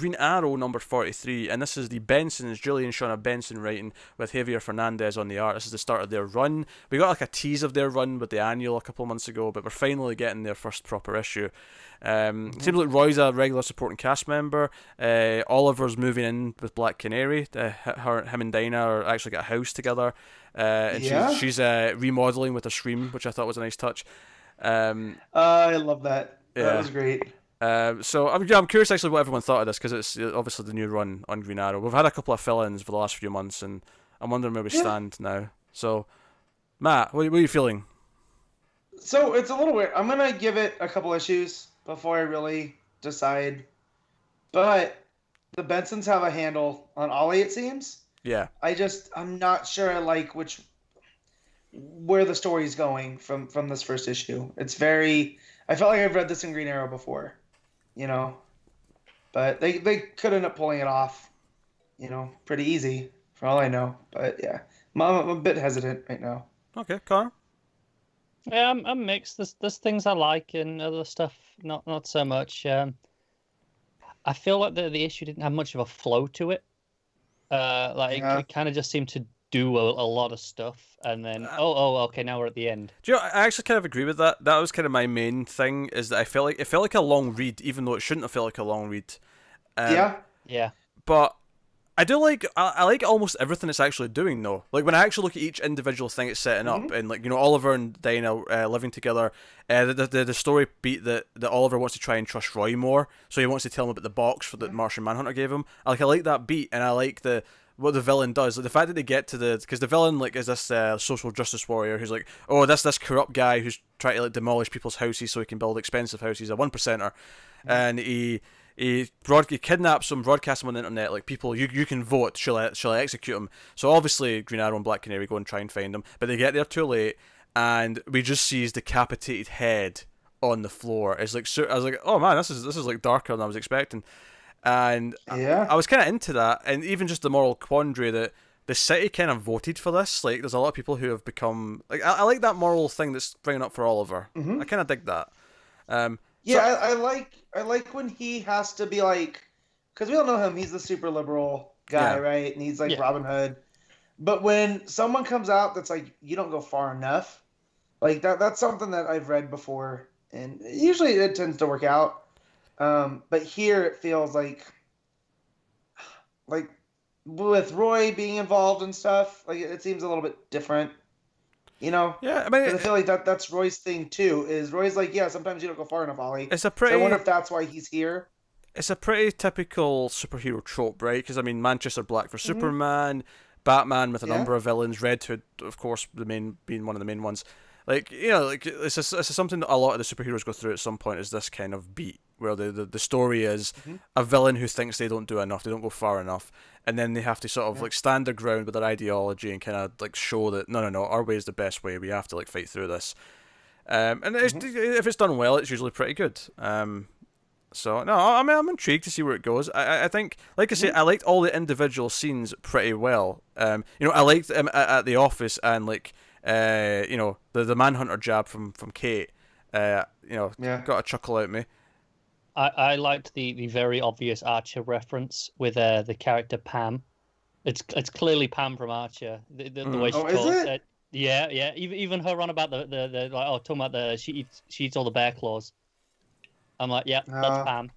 Green Arrow number 43, and this is the Bensons, Julie and Shawna Benson writing with Javier Fernandez on the art. This is the start of their run. We got like a tease of their run with the annual a couple of months ago, but we're finally getting their first proper issue. Seems like Roy's a regular supporting cast member. Oliver's moving in with Black Canary. Him and Dinah are actually got a house together. And she's remodeling with a scream, which I thought was a nice touch. I love that. That was great. So I'm curious actually what everyone thought of this, because it's obviously the new run on Green Arrow. We've had a couple of fill-ins for the last few months, and I'm wondering where we stand now. So, Matt, what are you feeling? So it's a little weird. I'm gonna give it a couple issues before I really decide. But the Bensons have a handle on Ollie, it seems. Yeah. I'm not sure I like where the story's going from this first issue. It's very. I felt like I've read this in Green Arrow before, but they could end up pulling it off, pretty easy for all I know. But yeah, I'm a bit hesitant right now. Okay, Connor. Yeah, I'm mixed. There's things I like and other stuff not so much. I feel like the issue didn't have much of a flow to it. It kind of just seemed to do a lot of stuff, and then okay, now we're at the end. Do you know, I actually kind of agree with that. That was kind of my main thing, is that I felt like it felt like a long read, even though it shouldn't have felt like a long read. Yeah. But I do like I like almost everything it's actually doing though. Like when I actually look at each individual thing it's setting up, and like Oliver and Dinah living together, the story beat that Oliver wants to try and trust Roy more, so he wants to tell him about the box that Martian Manhunter gave him. I like that beat, and I like what the villain does. Like the fact that they get to because the villain like is this social justice warrior who's like, oh, this corrupt guy who's trying to like demolish people's houses so he can build expensive houses, a 1%er, and he kidnaps them, broadcasts them on the internet, like, people, you can vote, shall I execute them? So obviously Green Arrow and Black Canary go and try and find him, but they get there too late, and we just see his decapitated head on the floor. It's like, I was like, oh man, this is like darker than I was expecting. And I was kind of into that, and even just the moral quandary that the city kind of voted for this. Like, there's a lot of people who have become like, I like that moral thing that's bringing up for Oliver. I kind of dig that. I like when he has to be like, because we all know him, he's the super liberal guy, right? And he's like Robin Hood. But when someone comes out that's like, you don't go far enough, like that's something that I've read before, and usually it tends to work out. But here it feels like with Roy being involved and stuff, like it seems a little bit different, Yeah, I mean, I feel like that's Roy's thing too. Is Roy's like, yeah, sometimes you don't go far enough, Ollie. So I wonder if that's why he's here. It's a pretty typical superhero trope, right? Because I mean, Manchester Black for Superman, Batman with a number of villains, Red Hood, of course, being one of the main ones. Like, like it's something that a lot of the superheroes go through at some point, is this kind of beat where the story is a villain who thinks they don't do enough, they don't go far enough, and then they have to sort of like stand their ground with their ideology and kind of like show that no, our way is the best way. We have to like fight through this. And if it's done well, it's usually pretty good. So no, I mean, I'm intrigued to see where it goes. I think, like I say, I liked all the individual scenes pretty well. I liked at the office, and like the Manhunter jab from Kate. Got a chuckle out of me. I liked the very obvious Archer reference with the character Pam. It's clearly Pam from Archer. The way she talks. Is it? Yeah. Even her on about the like, talking about she eats all the bear claws. I'm like, yeah, that's Pam.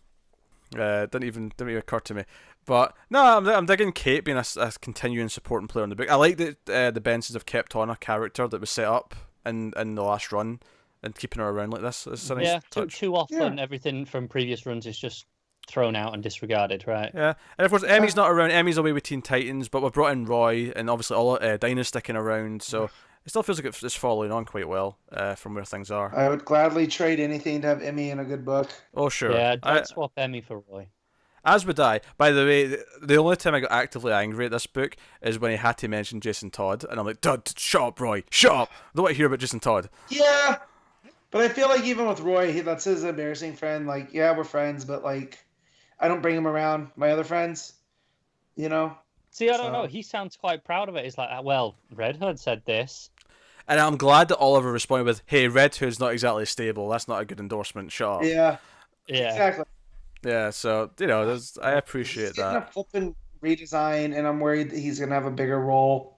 Didn't even occur to me. But no, I'm digging Kate being a continuing supporting player in the book. I like that the Bensons have kept on a character that was set up in the last run, and keeping her around like this. It's a nice touch. Too often everything from previous runs is just thrown out and disregarded, right? Yeah, and of course Emmy's not around. Emmy's away with Teen Titans, but we've brought in Roy, and obviously all Dinah's sticking around, so it still feels like it's following on quite well from where things are. I would gladly trade anything to have Emmy in a good book. Oh sure. Yeah, I'd swap Emmy for Roy. As would I. By the way, the only time I got actively angry at this book is when he had to mention Jason Todd, and I'm like, shut up, Roy, shut up! I don't want to hear about Jason Todd. Yeah, but I feel like even with Roy, that's his embarrassing friend. Like, yeah, we're friends, but like, I don't bring him around my other friends. See, I don't know. He sounds quite proud of it. He's like, well, Red Hood said this. And I'm glad that Oliver responded with, hey, Red Hood's not exactly stable. That's not a good endorsement. Shut up. Yeah. Exactly. Yeah, so I appreciate He's getting that. a flippin' redesign, and I'm worried that he's gonna have a bigger role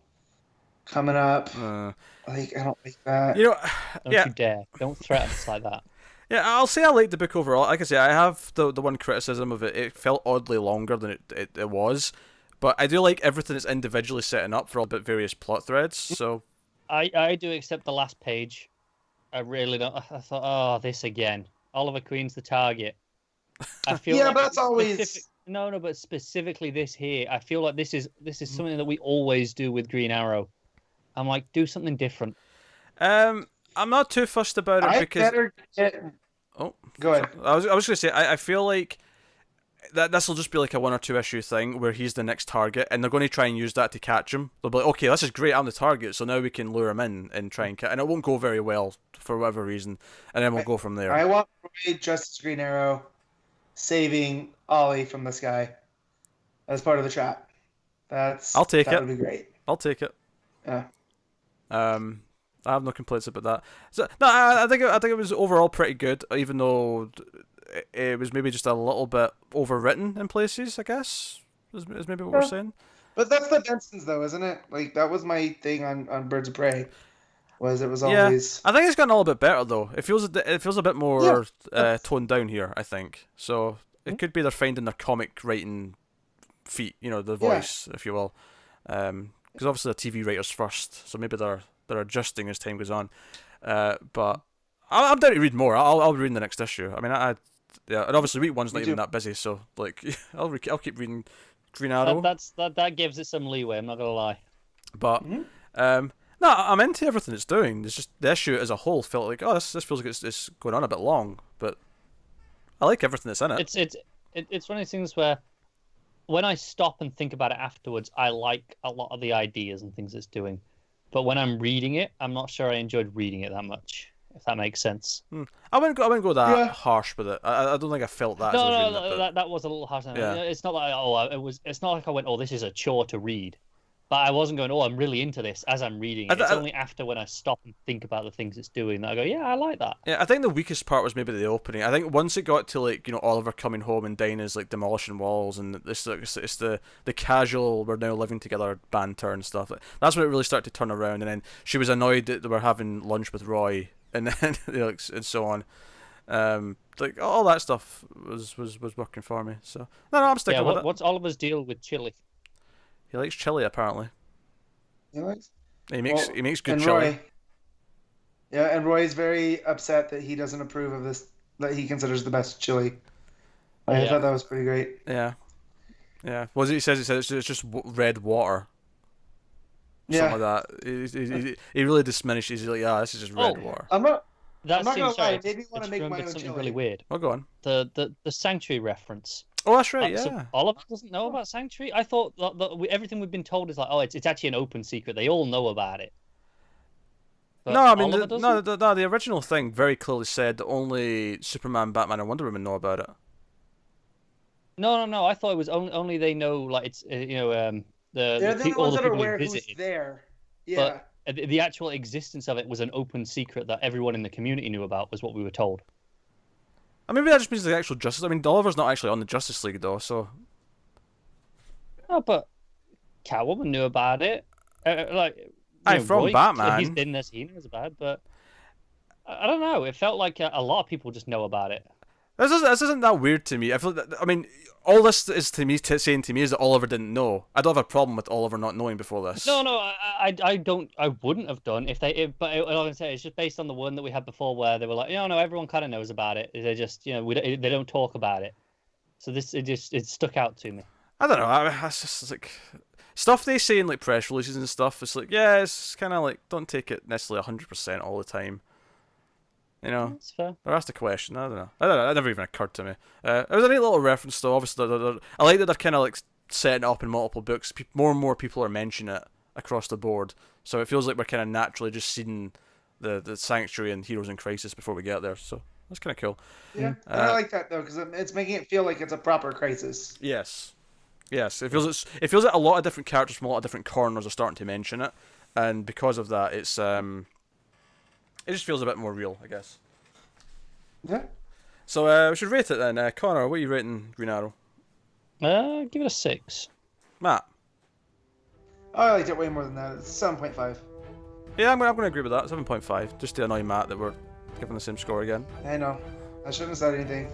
coming up. Uh, Like, I don't like that. you know, Don't yeah, you dare! Don't threaten us like that. yeah. I'll say I like the book overall. Like I say, I have the one criticism of it. It felt oddly longer than it was, but I do like everything it's individually setting up for all but various plot threads. So I do accept the last page. I really don't. I thought, oh, this again. Oliver Queen's the target. I feel Yeah, like but that's always no, but specifically this here, I feel like this is something that we always do with Green Arrow. I'm like, do something different. I'm not too fussed about it I because better get. oh, Go ahead. I was gonna say I feel like that this will just be like a 1 or 2 issue thing where he's the next target, and they're going to try and use that to catch him. They'll be like, okay, this is great, I'm the target, so now we can lure him in and try and catch. And it won't go very well for whatever reason, and then we'll go from there. I want Roy Justice Green Arrow saving Ollie from this guy as part of the trap. I'll take it. That would be great. I'll take it. Yeah. I have no complaints about that. So no, I think it was overall pretty good, even though it was maybe just a little bit overwritten in places. I guess is maybe what we're saying. But that's the Bensons, though, isn't it? Like, that was my thing on Birds of Prey. It was Yeah, always. I think it's gotten a little bit better though. It feels a bit more toned down here. I think so. It could be they're finding their comic writing feet, the voice, if you will. Because obviously the TV writers first, so maybe they're adjusting as time goes on. But I'm down to read more. I'll be reading the next issue. I mean, and obviously week one's not even that busy, so like I'll keep reading Green Arrow. That gives it some leeway. I'm not gonna lie. But no, I'm into everything it's doing. It's just the issue as a whole felt like, this feels like it's going on a bit long, but I like everything that's in it. It's one of these things where when I stop and think about it afterwards, I like a lot of the ideas and things it's doing. But when I'm reading it, I'm not sure I enjoyed reading it that much, if that makes sense. I wouldn't go that harsh with it. I don't think I felt that. That was a little harsh. Yeah. It's not like it's not like I went, this is a chore to read. But I wasn't going, I'm really into this as I'm reading it. It's only after when I stop and think about the things it's doing that I go, yeah, I like that. Yeah, I think the weakest part was maybe the opening. I think once it got to like Oliver coming home and Dinah's like demolishing walls and it's the casual we're now living together banter and stuff. That's when it really started to turn around. And then she was annoyed that they were having lunch with Roy and then and so on. Like all that stuff was working for me. So no, I'm sticking with it. What's Oliver's deal with chili? He likes chili, apparently. He makes good chili. And Roy's very upset that he doesn't approve of this, that he considers the best chili. I thought that was pretty great. Yeah. Well, he says it's just red water. Something like that. He really diminishes. He's like, this is just red water. I'm not gonna lie. Maybe want to make my own something chili. really weird. Oh, go on. The Sanctuary reference. Oh, that's right. So Oliver doesn't know about Sanctuary. I thought that everything we've been told is like, it's actually an open secret. They all know about it. But no, I mean, the original thing very clearly said that only Superman, Batman, and Wonder Woman know about it. No. I thought it was only they know. Like it's they're the ones that are aware who's there. Yeah. But the actual existence of it was an open secret that everyone in the community knew about. Was what we were told. I mean, maybe that just means the actual Justice. I mean, Oliver's not actually on the Justice League though, so. Oh, but Catwoman knew about it. From Roy, Batman. He's in this. He knows about it, but I don't know. It felt like a lot of people just know about it. This isn't that weird to me. I feel that, I mean, all this is to me saying to me is that Oliver didn't know. I don't have a problem with Oliver not knowing before this. No, I don't. I wouldn't have done but I say it's just based on the one that we had before, where they were like, no, everyone kind of knows about it. They just, they don't talk about it. So it stuck out to me. I don't know. It's just like stuff they say in like press releases and stuff. It's like, it's kind of like don't take it necessarily 100% all the time. That's fair. Or asked a question. I don't know. That never even occurred to me. It was a neat little reference, though. Obviously, I like that they're kind of like setting it up in multiple books. More and more people are mentioning it across the board, so it feels like we're kind of naturally just seeing the Sanctuary and Heroes in Crisis before we get there. So that's kind of cool. Yeah, I like that though because it's making it feel like it's a proper crisis. Yes. It feels like a lot of different characters from a lot of different corners are starting to mention it, and because of that, it just feels a bit more real, I guess. Yeah. So we should rate it then. Connor, what are you rating Green Arrow? Give it a 6. Matt? I liked it way more than that. It's 7.5. Yeah, I'm going to agree with that. 7.5. Just to annoy Matt that we're giving the same score again. I know. I shouldn't have said anything.